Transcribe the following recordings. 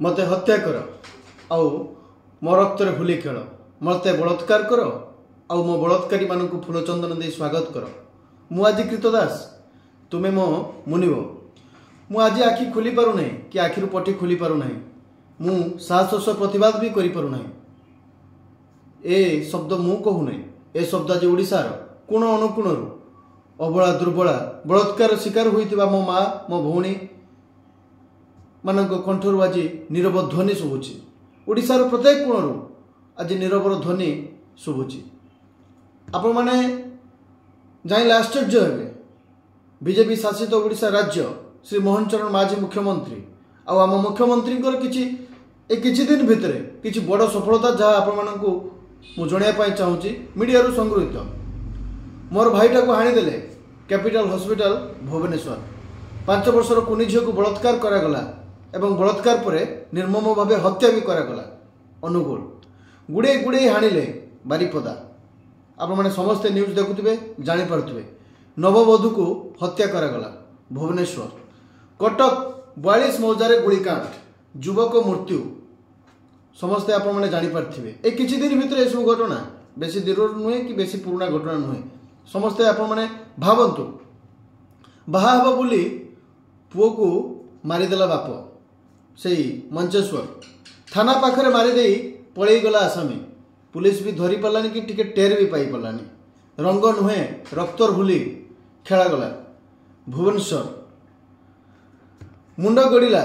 मते हत्या कर आउ मो रक्तरे होली खेल मते बलात्कार कर आउ मो बलात्कारी मानक फूल चंदन दे स्वागत कर। मु आज कृतदास तुमे मो मुनिब। मु आज आखि खोली पारु नहीं कि आखिरु पटी खोली पारु नहीं। मु साहस प्रतिवाद भी करि पारु नहीं। ए शब्द मु कहू नहीं। ए शब्द आज ओडिशार कोण अनुकोणरू अबला दुर्बला बलात्कार शिकार होइतिबा मो माँ मो भौणी मानक कंठरू आज नीरव ध्वनि शुभुची। ओडिशार प्रत्येक कोणरू आज नीरवर ध्वनि शुभुची। आपण माने जाइले आश्चर्य हेबे। बीजेपी शासित ओडिशा राज्य श्री मोहन चरण माझी मुख्यमंत्री आम मुख्यमंत्री किछि दिन भितर किछि बड़ सफलता जहाँ आपण मानकू मु जणाइबा चाहूँगी मीडिया संगृहीत। मोर भाईटा को हाणीदेले कैपिटल हॉस्पिटल भुवनेश्वर। 5 वर्षर कुनी झील को बलात्कार करागला एवं बलात्कार पर निर्मम भाव हत्या भी करागला। अनुगुल गुड़े गुड़े हाणिले बारिपदा। आपने समस्ते न्यूज देखुवे जापारे। नववधू को हत्या करागला भुवनेश्वर। कटक 42 मौजारे गुड़ीकांड युवक मृत्यु समस्ते आपने जापारे। ए किछि दिन भितर यह सब घटना बेसी दूर नुहे कि बेसी पुराना घटना नुहे। समस्ते आपने भावतु बाहा हब बोली पुओ को मारिदेला बाप से मंचेश्वर थाना पाखरे मारिदे पलैगला आसामी। पुलिस भी धरी पारानी कि टिके टेर भी पाई पारानी। रंग नुहे रक्तर होली खेलागला भुवनेश्वर। मुंड गड़िला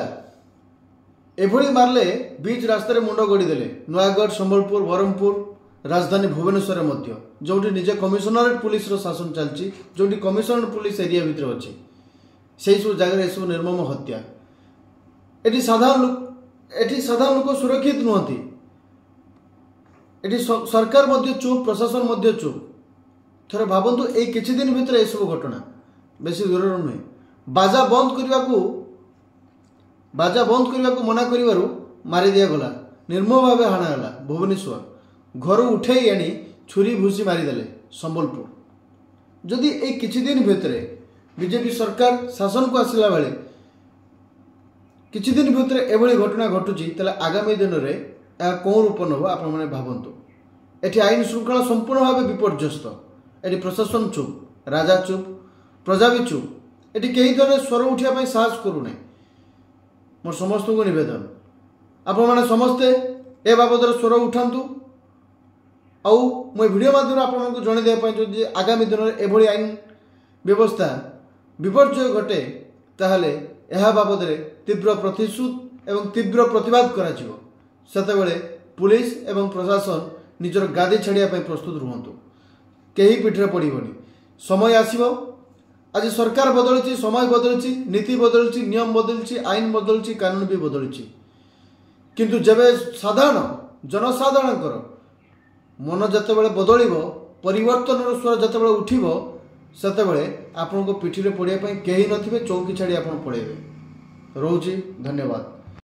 एभली मारले बीच रास्तार मुंड गड़ीदेले नयागढ़ संबलपुर बरहमपुर राजधानी भुवनेश्वर मध्य जोटी निजे कमिशनरेट पुलिस शासन चलती जोटी कमिशनरेट पुलिस एरिया भितर अच्छी से सब जगह सब निर्मम हत्या। एटी साधारण लोक सुरक्षित नुहति। एटी सरकार मध्य चुप प्रशासन मध्य चुप। थोड़े भावतु ए किछि दिन भितर ए सब घटना बेसी दूर नुहे। बाजा बंद करने को मना करिवारु मारी दिया गला। निर्मम भाव हाणागला भुवनेश्वर। घर उठे आनी छुरी भूसी मारिदेले संबलपुर। जदि ए किछि दिन भितर बीजेपी सरकार शासन को आसला बेले किछि दिन भितर एभली घटना घटुची ताले आगामी दिन में यह कौन रूप नब आपने भावतु। एठी आईन श्रृंखला संपूर्ण भाव विपर्यस्त। एठी प्रशासन चुप राजा चुप प्रजा भी चुप। एठी कई दल स्वर उठाई साहस करूना। मोर समस्त को निवेदन आपण मैंने समस्ते ए बाबद स्वर उठातु। आउ मु वीडियो माध्यम आपको जन देवाई आगामी दिन में एभली आईन व्यवस्था विपर्य घटे ताहले यह बाबद तीव्र प्रतिशोध एवं तीव्र प्रतिवाद करा। पुलिस एवं प्रशासन निजर गादी छाड़िया प्रस्तुत रुहतु। कहीं पिठरे पड़ोनी। समय आसब। आज सरकार बदलुची समय बदलुची नीति बदलुची नियम बदलुची आईन बदलुची कानून भी बदलुची। किंतु जेबे साधारण जनसाधारण मन जिते बदल परिवर्तन स्वर जिते उठब से आपण को पिठी पड़ापी कहीं नथिबे चौकी छाड़ी आप पड़ेबे। रोची धन्यवाद।